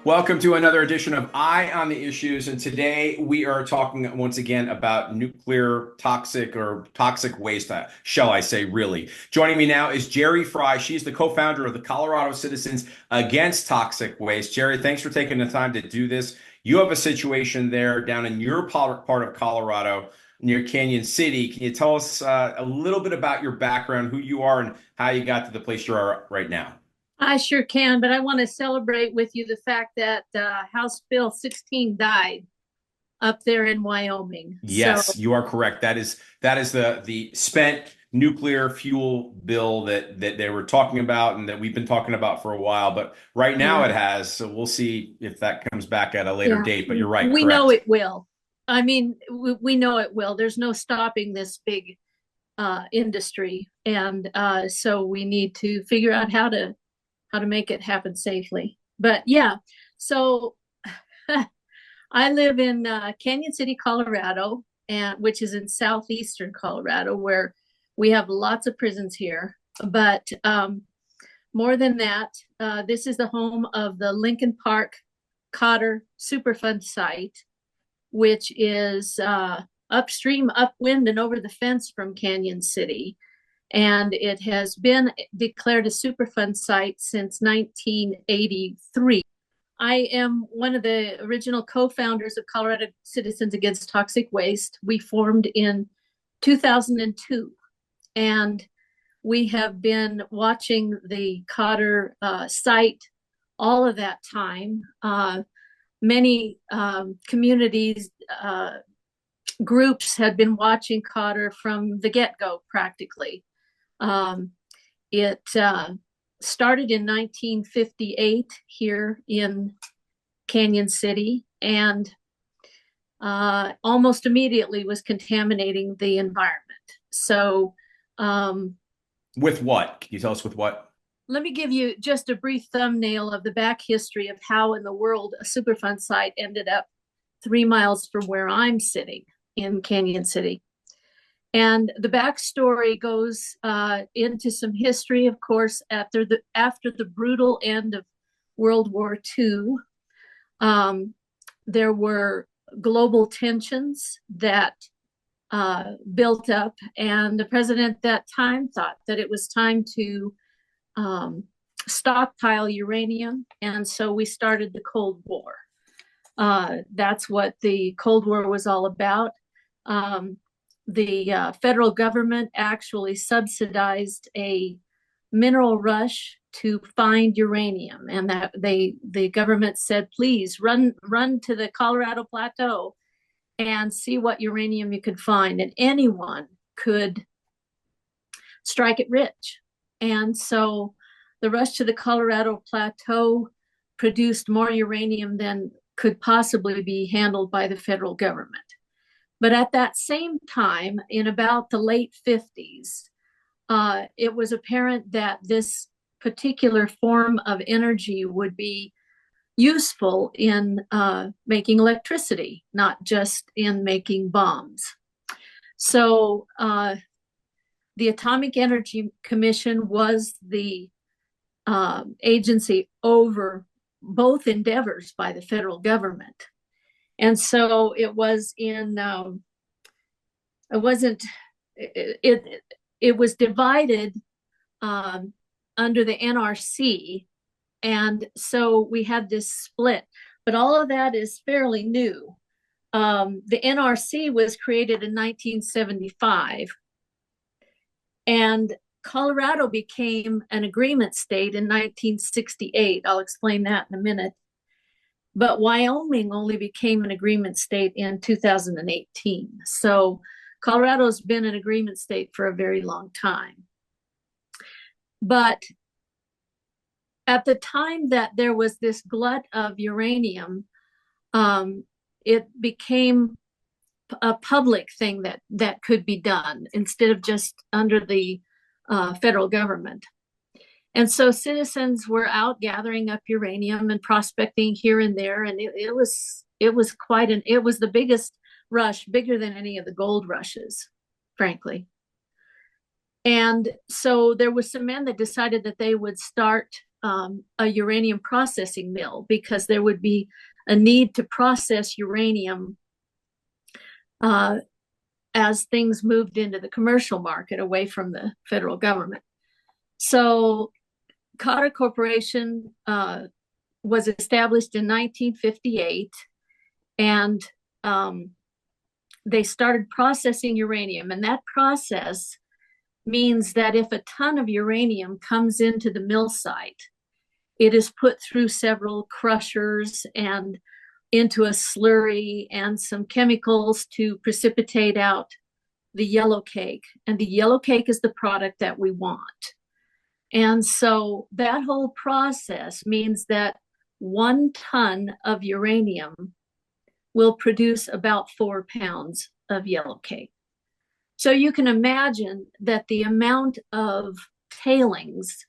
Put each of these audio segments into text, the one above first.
Welcome to another edition of Eye on the Issues, and today we are talking once again about nuclear toxic waste, shall I say, really. Joining me now is Jeri Fry. She's the co-founder of the Colorado Citizens Against Toxic Waste. Jeri, thanks for taking the time to do this. You have a situation there down in your part of Colorado near Cañon City. Can you tell us a little bit about your background, who you are, and how you got to the place you are right now? I sure can, but I want to celebrate with you the fact that House Bill 16 died up there in Wyoming. Yes, you are correct. That is the spent nuclear fuel bill that they were talking about and that we've been talking about for a while. But right now it has, so we'll see if that comes back at a later date. But you're right. We correct. know it will. I mean, we know it will. There's no stopping this big industry, and so we need to figure out how to make it happen safely. But yeah, so I live in Cañon City, Colorado, which is in southeastern Colorado, where we have lots of prisons here. But more than that, this is the home of the Lincoln Park Cotter Superfund site, which is upstream, upwind, and over the fence from Cañon City. And it has been declared a Superfund site since 1983. I am one of the original co-founders of Colorado Citizens Against Toxic Waste. We formed in 2002, and we have been watching the Cotter site all of that time. Many communities, groups had been watching Cotter from the get-go practically. It started in 1958 here in Cañon City, and almost immediately was contaminating the environment. So, with what? Can you tell us with what? Let me give you just a brief thumbnail of the back history of how in the world a Superfund site ended up 3 miles from where I'm sitting in Cañon City. And the backstory goes into some history, of course, after the brutal end of World War II. There were global tensions that built up, and the president at that time thought that it was time to stockpile uranium, and so we started the Cold War. That's what the Cold War was all about. The federal government actually subsidized a mineral rush to find uranium, and that the government said, please run to the Colorado Plateau and see what uranium you could find, and anyone could strike it rich. And so the rush to the Colorado Plateau produced more uranium than could possibly be handled by the federal government. But at that same time, in about the late 50s, it was apparent that this particular form of energy would be useful in making electricity, not just in making bombs. So the Atomic Energy Commission was the agency over both endeavors by the federal government. And so it was it was divided under the NRC. And so we had this split, but all of that is fairly new. The NRC was created in 1975, and Colorado became an agreement state in 1968. I'll explain that in a minute. But Wyoming only became an agreement state in 2018. So Colorado's been an agreement state for a very long time. But at the time that there was this glut of uranium, it became a public thing that could be done instead of just under the federal government. And so citizens were out gathering up uranium and prospecting here and there, and it was the biggest rush, bigger than any of the gold rushes, frankly. And so there were some men that decided that they would start a uranium processing mill, because there would be a need to process uranium as things moved into the commercial market away from the federal government. So Cotter Corporation was established in 1958, and they started processing uranium. And that process means that if a ton of uranium comes into the mill site, it is put through several crushers and into a slurry and some chemicals to precipitate out the yellow cake. And the yellow cake is the product that we want. And so that whole process means that 1 ton of uranium will produce about 4 pounds of yellow cake. So you can imagine that the amount of tailings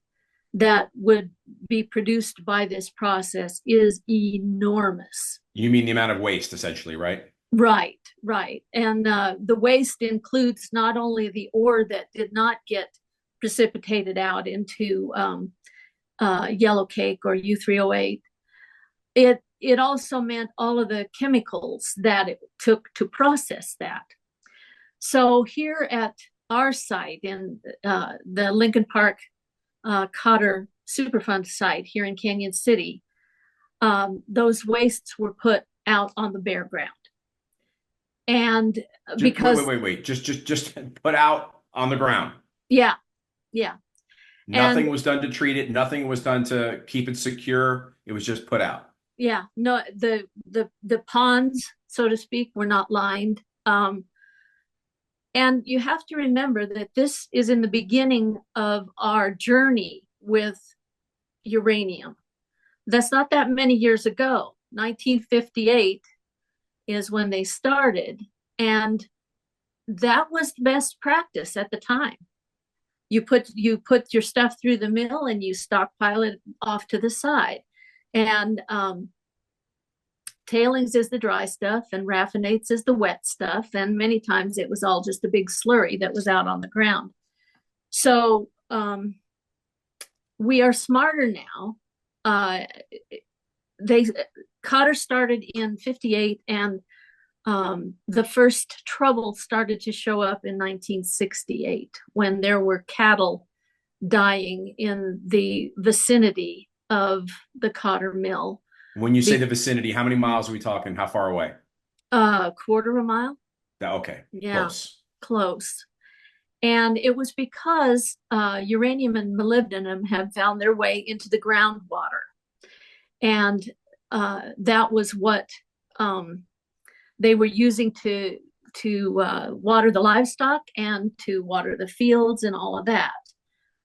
that would be produced by this process is enormous. You mean the amount of waste, essentially, right? Right, right. And the waste includes not only the ore that did not get precipitated out into yellow cake or U3O8. It also meant all of the chemicals that it took to process that. So here at our site in the Lincoln Park Cotter Superfund site here in Cañon City, those wastes were put out on the bare ground. And because wait, just put out on the ground. Yeah. Nothing was done to treat it. Nothing was done to keep it secure. It was just put out. Yeah, no, the ponds, so to speak, were not lined. And you have to remember that this is in the beginning of our journey with uranium. That's not that many years ago. 1958 is when they started, and that was the best practice at the time. You put your stuff through the mill and you stockpile it off to the side. And tailings is the dry stuff and raffinates is the wet stuff. And many times it was all just a big slurry that was out on the ground. So we are smarter now. Cotter started in 58, and the first trouble started to show up in 1968 when there were cattle dying in the vicinity of the Cotter Mill. When you say the vicinity, how many miles are we talking? How far away? Quarter of a mile. Okay. Yeah, close. And it was because uranium and molybdenum had found their way into the groundwater. And that was what they were using to water the livestock and to water the fields and all of that.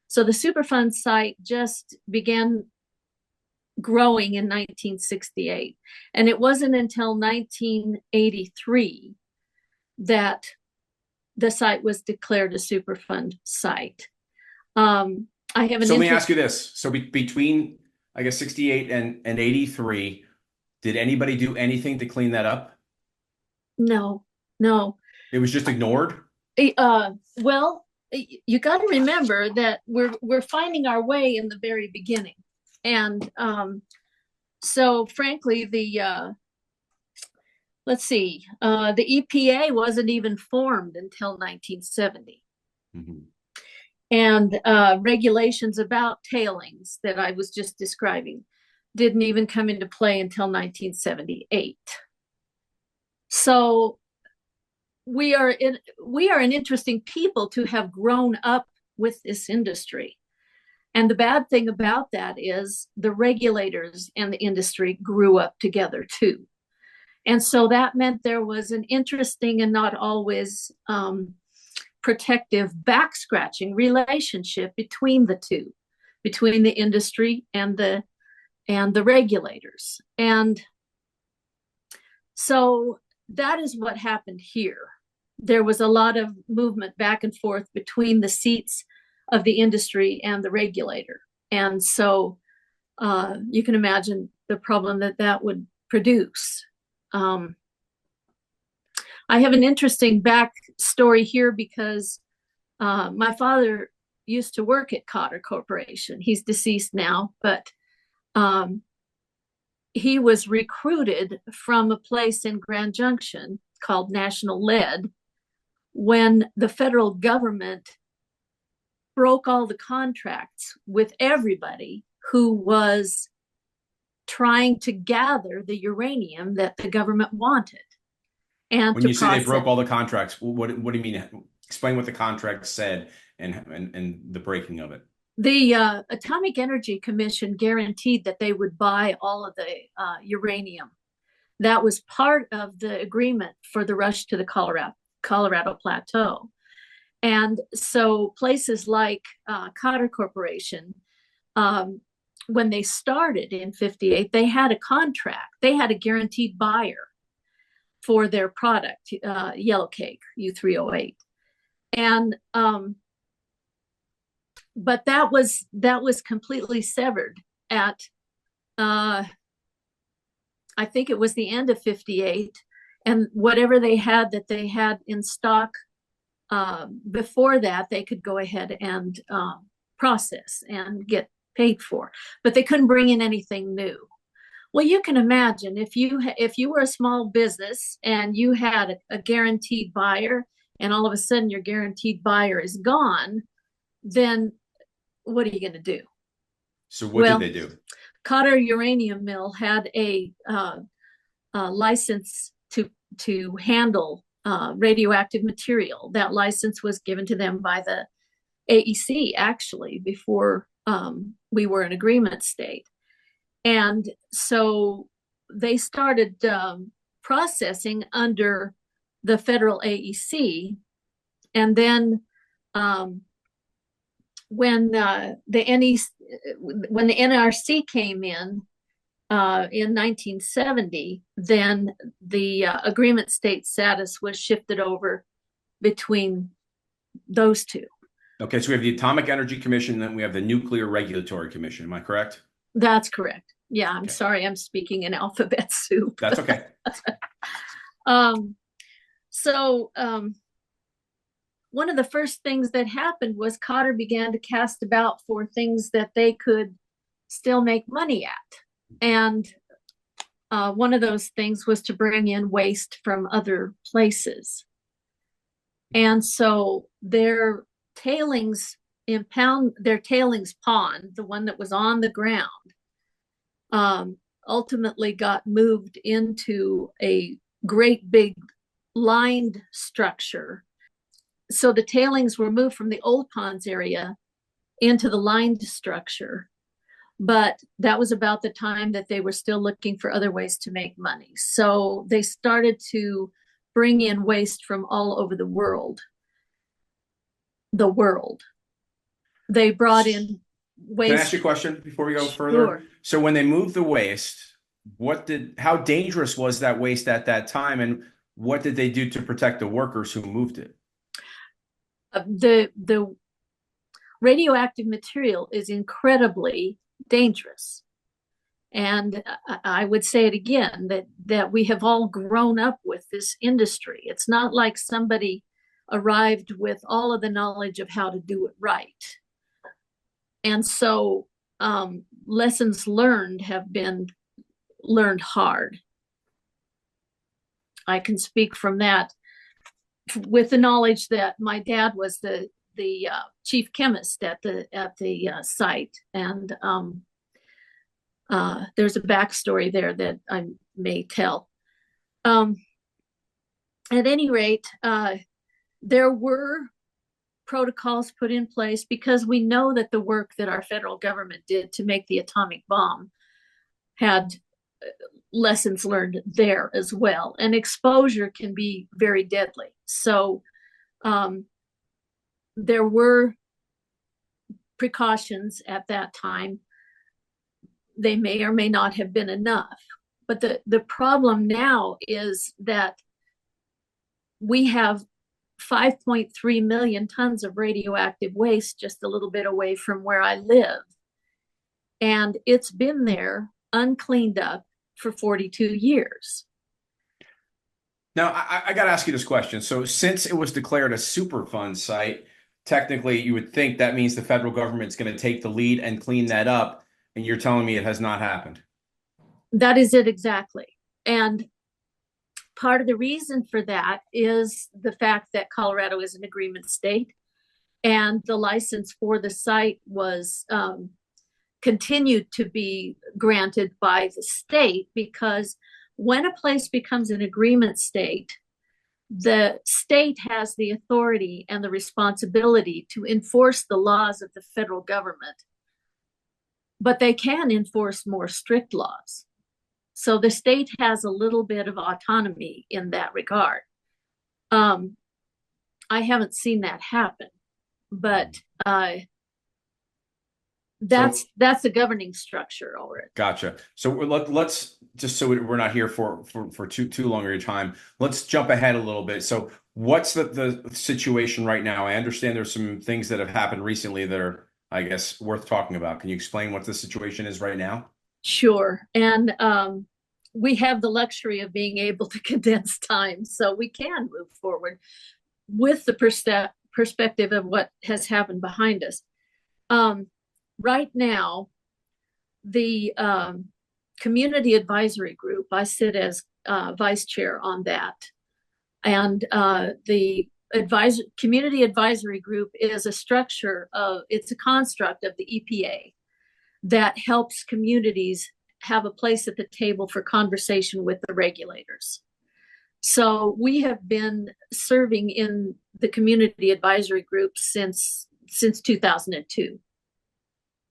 So the Superfund site just began growing in 1968. And it wasn't until 1983 that the site was declared a Superfund site. I have So let me ask you this. So between, I guess, 68 and 83, did anybody do anything to clean that up? No. It was just ignored? Well, you got to remember that we're finding our way in the very beginning. And so frankly, the EPA wasn't even formed until 1970. Mm-hmm. And regulations about tailings that I was just describing didn't even come into play until 1978. So we are an interesting people to have grown up with this industry. And the bad thing about that is the regulators and the industry grew up together too. And so that meant there was an interesting and not always protective back scratching relationship between the two, between the industry and the regulators. And so that is what happened here. There was a lot of movement back and forth between the seats of the industry and the regulator. And so you can imagine the problem that would produce. I have an interesting backstory here because my father used to work at Cotter Corporation. He's deceased now, but um, he was recruited from a place in Grand Junction called National Lead when the federal government broke all the contracts with everybody who was trying to gather the uranium that the government wanted and When to you say they process. broke all the contracts, what do you mean? Explain what the contract said and the breaking of it. The Atomic Energy Commission guaranteed that they would buy all of the uranium. That was part of the agreement for the rush to the Colorado Plateau. And so places like Cotter Corporation, when they started in 58, they had a contract. They had a guaranteed buyer for their product, yellow cake, U3O8. And but that was completely severed at I think it was the end of 58, and whatever they had in stock before that, they could go ahead and process and get paid for, but they couldn't bring in anything new. Well, you can imagine if you were a small business and you had a guaranteed buyer, and all of a sudden your guaranteed buyer is gone, then what are you going to do? So what did they do? Cotter Uranium Mill had a license to handle radioactive material. That license was given to them by the AEC, actually, before we were an agreement state. And so they started processing under the federal AEC. And then when the NRC came in 1970, then the agreement state status was shifted over between those two. Okay, so we have the Atomic Energy Commission, then we have the Nuclear Regulatory Commission. Am I correct? That's correct. Yeah, I'm sorry, I'm speaking in alphabet soup. That's okay. So one of the first things that happened was Cotter began to cast about for things that they could still make money at. And one of those things was to bring in waste from other places. And so their tailings pond, the one that was on the ground, ultimately got moved into a great big lined structure. So the tailings were moved from the old ponds area into the lined structure. But that was about the time that they were still looking for other ways to make money. So they started to bring in waste from all over the world. They brought in waste. Can I ask you a question before we go further? Sure. So when they moved the waste, how dangerous was that waste at that time, and what did they do to protect the workers who moved it? The radioactive material is incredibly dangerous. And I would say it again, that we have all grown up with this industry. It's not like somebody arrived with all of the knowledge of how to do it right. And so lessons learned have been learned hard. I can speak from that with the knowledge that my dad was the chief chemist at the site, and there's a backstory there that I may tell. At any rate, there were protocols put in place because we know that the work that our federal government did to make the atomic bomb had lessons learned there as well, and exposure can be very deadly. So there were precautions at that time. They may or may not have been enough, but the problem now is that we have 5.3 million tons of radioactive waste just a little bit away from where I live, and it's been there uncleaned up for 42 years. Now, I got to ask you this question. So, since it was declared a Superfund site, technically, you would think that means the federal government's going to take the lead and clean that up. And you're telling me it has not happened. That is it exactly. And part of the reason for that is the fact that Colorado is an agreement state, and the license for the site was continued to be granted by the state, because when a place becomes an agreement state, the state has the authority and the responsibility to enforce the laws of the federal government, but they can enforce more strict laws. So the state has a little bit of autonomy in that regard. I haven't seen that happen, but that's the governing structure over it. Gotcha. So let's just so we're not here for too long a time. Let's jump ahead a little bit. So what's the situation right now? I understand there's some things that have happened recently that are, I guess, worth talking about. Can you explain what the situation is right now? Sure. And we have the luxury of being able to condense time, so we can move forward with the perspective of what has happened behind us. Right now, the community advisory group, I sit as vice chair on that. And the community advisory group is a structure it's a construct of the EPA that helps communities have a place at the table for conversation with the regulators. So we have been serving in the community advisory group since 2002.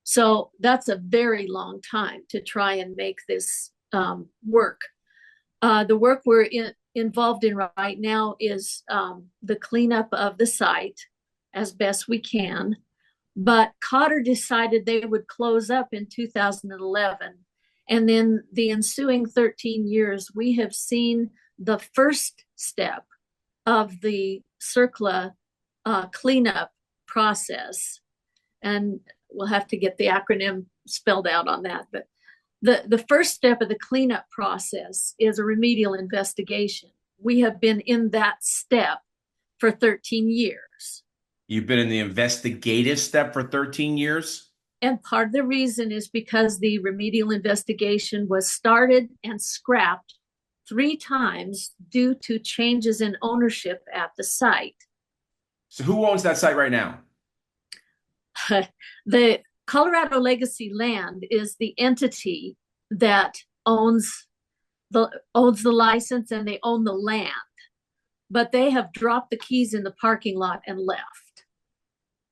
So that's a very long time to try and make this work. The work we're involved in right now is the cleanup of the site as best we can. But Cotter decided they would close up in 2011. And then the ensuing 13 years, we have seen the first step of the CERCLA cleanup process. And we'll have to get the acronym spelled out on that. But the first step of the cleanup process is a remedial investigation. We have been in that step for 13 years. You've been in the investigative step for 13 years? And part of the reason is because the remedial investigation was started and scrapped 3 times due to changes in ownership at the site. So who owns that site right now? The Colorado Legacy Land is the entity that owns the license, and they own the land, but they have dropped the keys in the parking lot and left.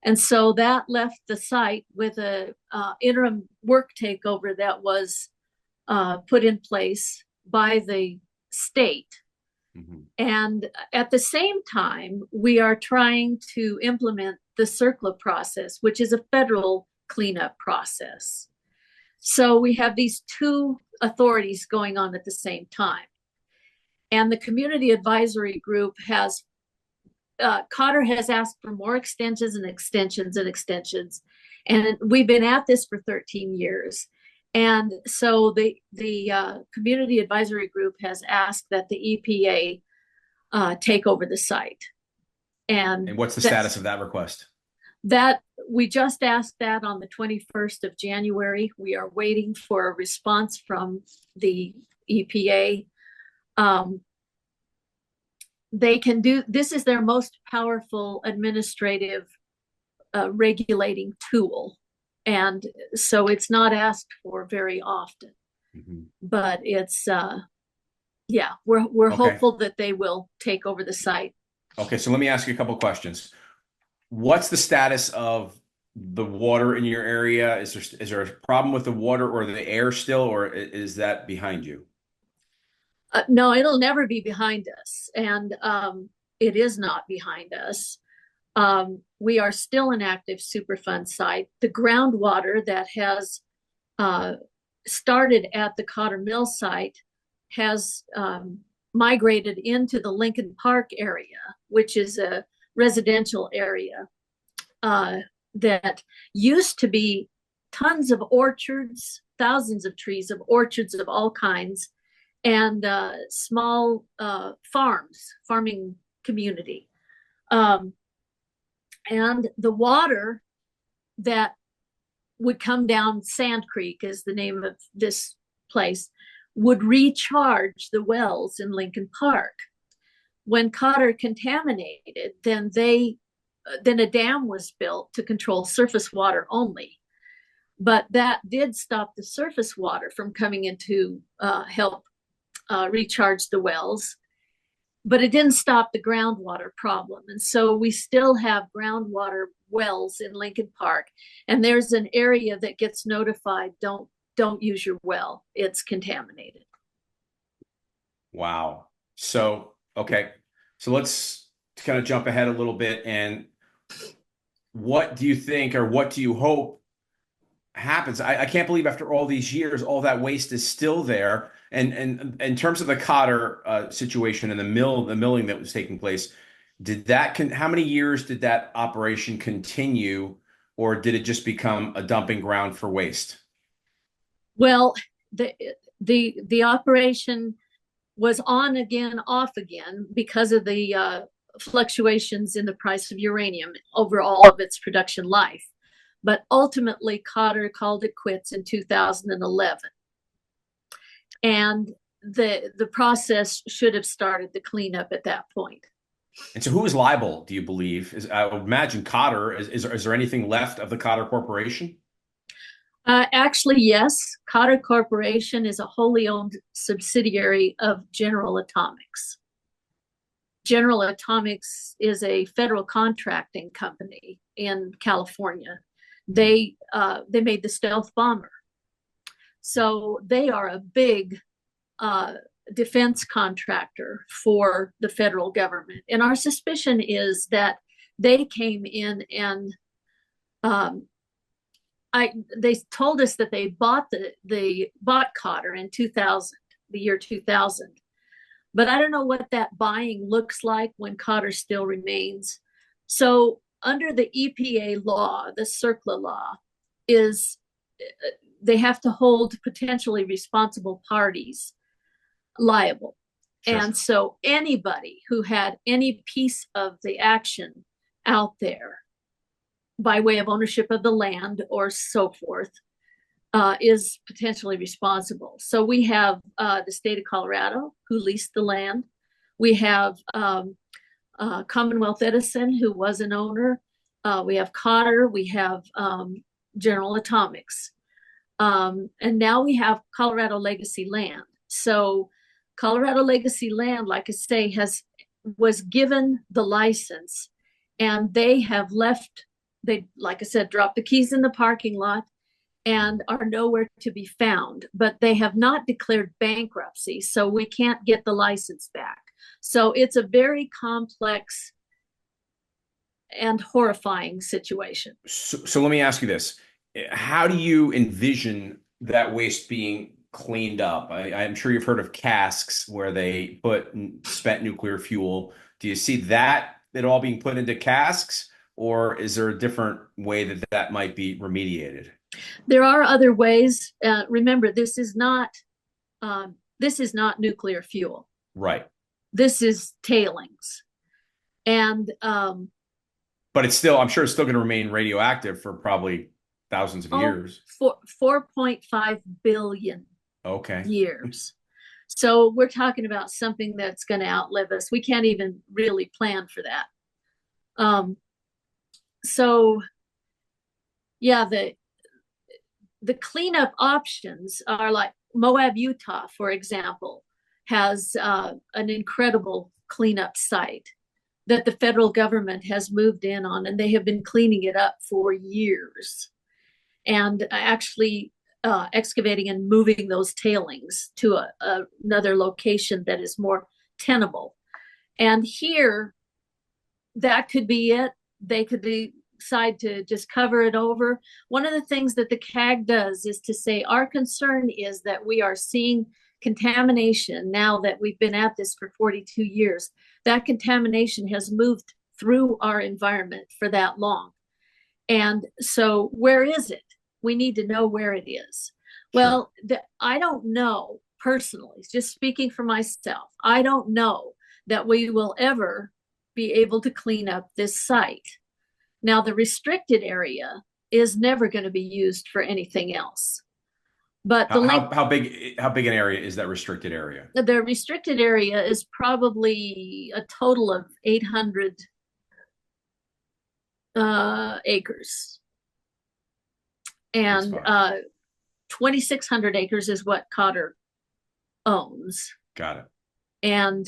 And so that left the site with a interim work takeover that was put in place by the state. Mm-hmm. And at the same time, we are trying to implement the CERCLA process, which is a federal cleanup process. So we have these 2 authorities going on at the same time. And the community advisory group has Cotter has asked for more extensions and extensions and extensions. And we've been at this for 13 years. And so the community advisory group has asked that the EPA take over the site. And what's the status of that request? That we just asked that on the 21st of January. We are waiting for a response from the EPA. They can do, this is their most powerful administrative regulating tool. And so it's not asked for very often. Mm-hmm. But it's, we're okay. Hopeful that they will take over the site. Okay, so let me ask you a couple questions. What's the status of the water in your area? Is there a problem with the water or the air still, or is that behind you? No, it'll never be behind us. And it is not behind us. We are still an active Superfund site. The groundwater that has started at the Cotter Mill site has migrated into the Lincoln Park area, which is a residential area that used to be tons of orchards, thousands of trees of orchards of all kinds. and small farming community. Um, and the water that would come down Sand Creek is the name of this place, would recharge the wells in Lincoln Park. When Cotter contaminated, then a dam was built to control surface water only. But that did stop the surface water from coming in to help recharge the wells. But it didn't stop the groundwater problem. And so we still have groundwater wells in Lincoln Park. And there's an area that gets notified, don't use your well, it's contaminated. Wow. So, okay. So let's kind of jump ahead a little bit. And what do you think, or what do you hope happens? I can't believe after all these years, all that waste is still there. And in terms of the Cotter situation and the milling that was taking place, how many years did that operation continue, or did it just become a dumping ground for waste? Well, the operation was on again, off again because of the fluctuations in the price of uranium over all of its production life. But ultimately, Cotter called it quits in 2011. And the process should have started the cleanup at that point. And so who is liable, do you believe? I would imagine Cotter. Is there anything left of the Cotter Corporation? Actually, yes. Cotter Corporation is a wholly owned subsidiary of General Atomics. General Atomics is a federal contracting company in California. They made the stealth bomber. So they are a big defense contractor for the federal government. And our suspicion is that they came in and they told us that they bought Cotter in 2000, the year 2000. But I don't know what that buying looks like when Cotter still remains. So under the EPA law, the CERCLA law, is they have to hold potentially responsible parties liable. Sure. And so anybody who had any piece of the action out there by way of ownership of the land or so forth is potentially responsible. So we have the state of Colorado, who leased the land. We have Commonwealth Edison, who was an owner. We have Cotter. We have General Atomics. And now we have Colorado Legacy Land. So Colorado Legacy Land, like I say, was given the license, and they have left. They, like I said, dropped the keys in the parking lot and are nowhere to be found. But they have not declared bankruptcy, so we can't get the license back. So it's a very complex and horrifying situation. So let me ask you this. How do you envision that waste being cleaned up? I'm sure you've heard of casks where they put spent nuclear fuel. Do you see that it all being put into casks, or is there a different way that might be remediated? There are other ways. Remember, this is not nuclear fuel. Right. This is tailings. And but it's still, I'm sure it's still going to remain radioactive for probably thousands of years. 4.5 billion years. So we're talking about something that's going to outlive us. We can't even really plan for that. So yeah, the cleanup options are like Moab, Utah, for example, has an incredible cleanup site that the federal government has moved in on, and they have been cleaning it up for years and actually excavating and moving those tailings to another location that is more tenable. And here, that could be it. They could decide to just cover it over. One of the things that the CAG does is to say, our concern is that we are seeing contamination now that we've been at this for 42 years. That contamination has moved through our environment for that long. And so where is it? We need to know where it is. Sure. Well, I don't know personally, just speaking for myself, I don't know that we will ever be able to clean up this site. Now, the restricted area is never going to be used for anything else. But how big an area is that restricted area? The restricted area is probably a total of 800 acres. And 2,600 acres is what Cotter owns. Got it. And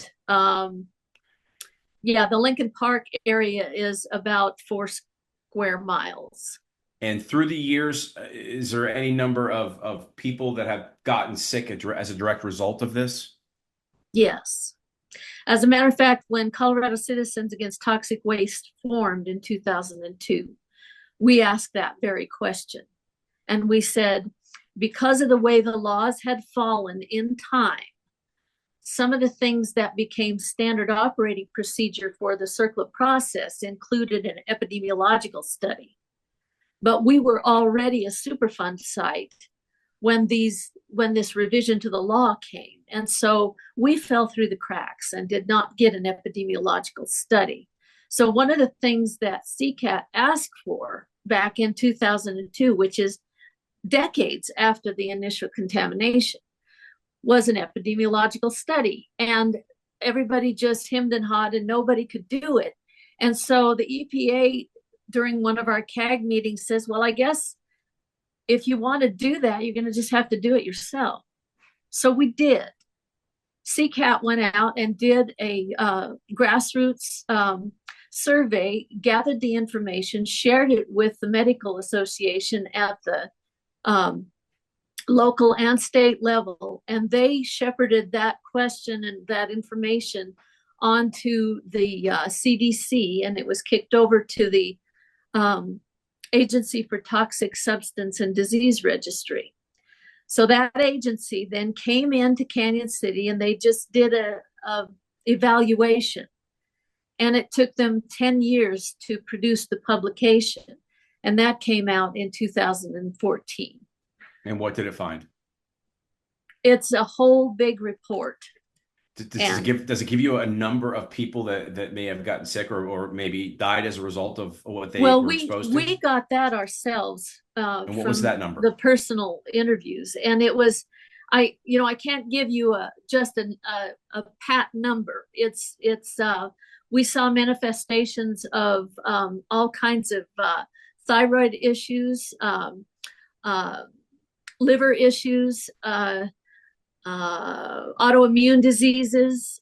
yeah, the Lincoln Park area is about 4 square miles. And through the years, is there any number of people that have gotten sick as a direct result of this? Yes. As a matter of fact, when Colorado Citizens Against Toxic Waste formed in 2002, we asked that very question. And we said, because of the way the laws had fallen in time, some of the things that became standard operating procedure for the CERCLA process included an epidemiological study. But we were already a Superfund site when this revision to the law came. And so we fell through the cracks and did not get an epidemiological study. So one of the things that CCAT asked for back in 2002, which is decades after the initial contamination, was an epidemiological study. And everybody just hemmed and hawed and nobody could do it. And so the EPA, during one of our CAG meetings, says, well, I guess if you want to do that, you're going to just have to do it yourself. So we did. CCAT went out and did a grassroots survey, gathered the information, shared it with the medical association at the local and state level, and they shepherded that question and that information onto the CDC, and it was kicked over to the Agency for Toxic Substance and Disease Registry. So that agency then came into Cañon City and they just did a evaluation. And it took them 10 years to produce the publication. And that came out in 2014. And what did it find? It's a whole big report. Does it give you a number of people that may have gotten sick or maybe died as a result of what they were exposed to? We got that ourselves. And what was that number? The personal interviews, and it was, I can't give you just a pat number. It's we saw manifestations of all kinds of thyroid issues, liver issues, autoimmune diseases.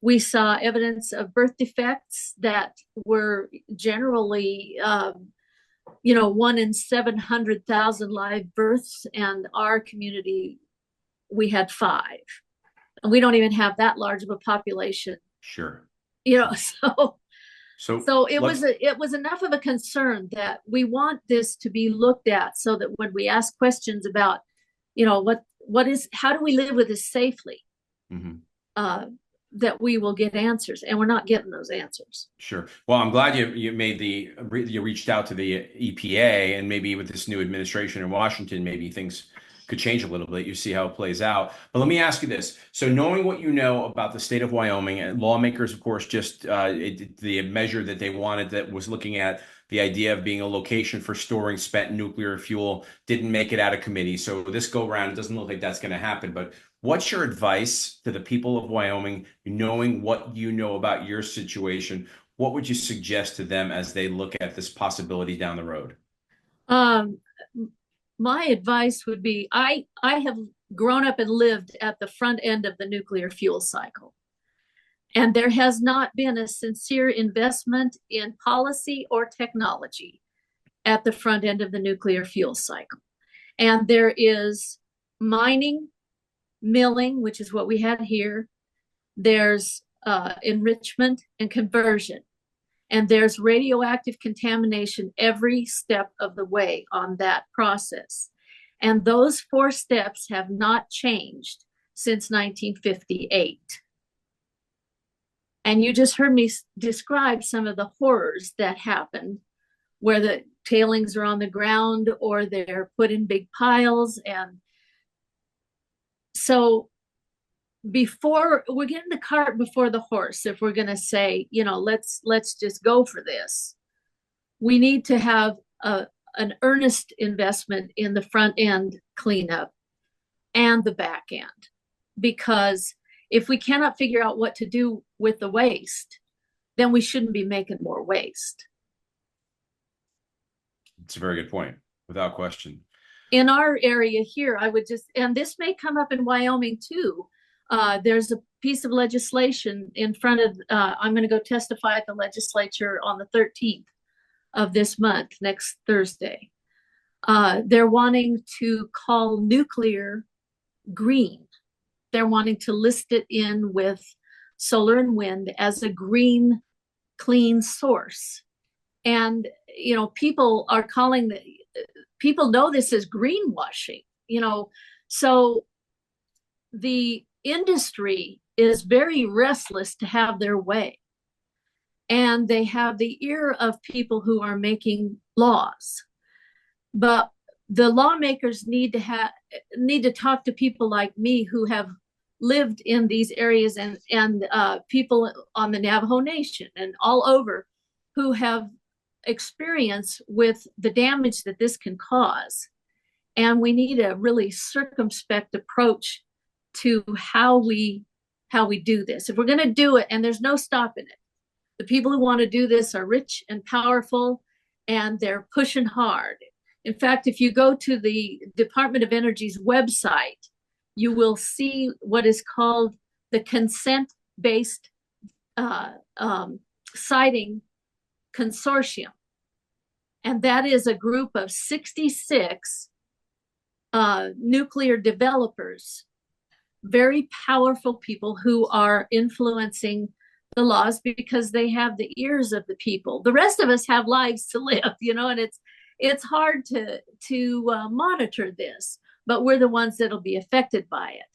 We saw evidence of birth defects that were generally, 1 in 700,000 live births, and our community, we had 5. And we don't even have that large of a population. Sure. So it was enough of a concern that we want this to be looked at so that when we ask questions about, how do we live with this safely? Mm-hmm. That we will get answers, and we're not getting those answers. Sure. Well, I'm glad you reached out to the EPA, and maybe with this new administration in Washington, maybe things could change a little bit. You see how it plays out. But let me ask you this. So knowing what you know about the state of Wyoming, and lawmakers, of course, just the measure that they wanted that was looking at the idea of being a location for storing spent nuclear fuel didn't make it out of committee. So this go around, it doesn't look like that's going to happen. But what's your advice to the people of Wyoming, knowing what you know about your situation? What would you suggest to them as they look at this possibility down the road? My advice would be, I have grown up and lived at the front end of the nuclear fuel cycle. And there has not been a sincere investment in policy or technology at the front end of the nuclear fuel cycle. And there is mining, milling, which is what we had here. There's enrichment and conversion. And there's radioactive contamination every step of the way on that process. And those 4 steps have not changed since 1958. And you just heard me describe some of the horrors that happen where the tailings are on the ground or they're put in big piles. And So before we're getting the cart before the horse, if we're going to say, let's just go for this, we need to have an earnest investment in the front end cleanup and the back end. Because if we cannot figure out what to do with the waste, then we shouldn't be making more waste. It's a very good point, without question. In our area here, I would just, and this may come up in Wyoming too. There's a piece of legislation in front of, I'm going to go testify at the legislature on the 13th of this month, next Thursday. They're wanting to call nuclear green. They're wanting to list it in with solar and wind as a green, clean source. And, people are calling the, people know this is greenwashing, so the industry is very restless to have their way. And they have the ear of people who are making laws. But the lawmakers need to talk to people like me who have lived in these areas, and people on the Navajo Nation and all over who have experience with the damage that this can cause. And we need a really circumspect approach to how we do this. If we're going to do it, and there's no stopping it, the people who want to do this are rich and powerful, and they're pushing hard. In fact, if you go to the Department of Energy's website, you will see what is called the consent-based siting consortium. And that is a group of 66 nuclear developers, very powerful people who are influencing the laws because they have the ears of the people. The rest of us have lives to live, and it's hard to monitor this, but we're the ones that'll be affected by it.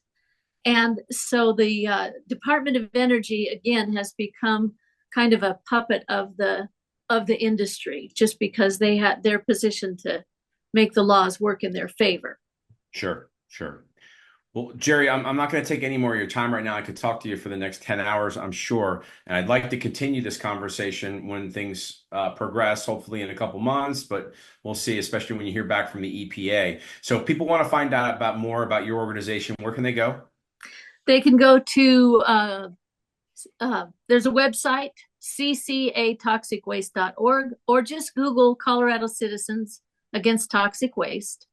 And so the Department of Energy, again, has become kind of a puppet of the industry, just because they're positioned to make the laws work in their favor. Sure. Well, Jeri, I'm not going to take any more of your time right now. I could talk to you for the next 10 hours, I'm sure. And I'd like to continue this conversation when things progress, hopefully in a couple months, but we'll see, especially when you hear back from the EPA. So if people want to find out more about your organization, where can they go? They can go to, there's a website, ccatoxicwaste.org, or just Google Colorado Citizens Against Toxic Waste.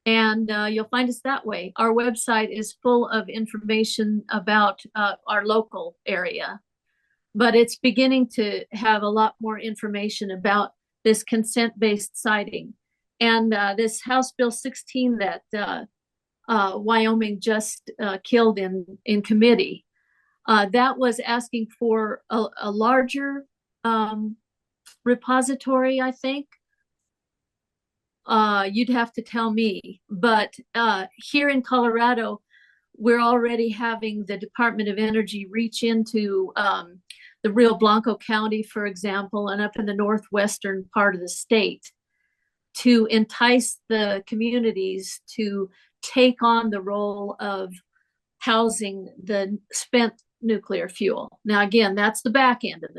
And you'll find us that way. Our website is full of information about our local area, but it's beginning to have a lot more information about this consent-based siting. And this House Bill 16 that Wyoming just killed in committee, that was asking for a larger repository, I think. You'd have to tell me, but here in Colorado, we're already having the Department of Energy reach into the Rio Blanco County, for example, and up in the northwestern part of the state to entice the communities to take on the role of housing the spent nuclear fuel. Now, again, that's the back end of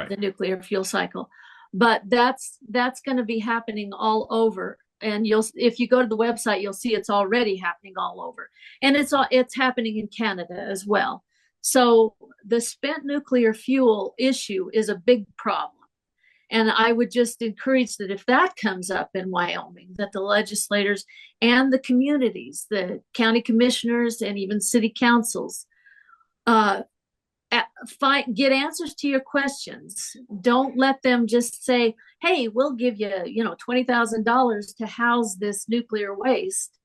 the nuclear fuel cycle. But that's going to be happening all over, and if you go to the website, you'll see it's already happening all over, and it's happening in Canada as well. So the spent nuclear fuel issue is a big problem, and I would just encourage that if that comes up in Wyoming, that the legislators and the communities, the county commissioners, and even city councils, get answers to your questions. Don't let them just say, hey, we'll give you, $20,000 to house this nuclear waste.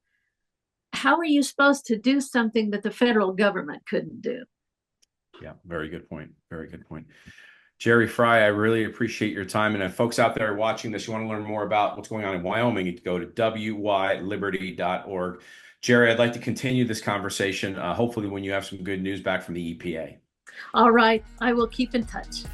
How are you supposed to do something that the federal government couldn't do? Yeah, very good point. Very good point. Jeri Fry, I really appreciate your time. And if folks out there watching this, you want to learn more about what's going on in Wyoming, you can go to wyliberty.org. Jeri, I'd like to continue this conversation, hopefully when you have some good news back from the EPA. All right, I will keep in touch.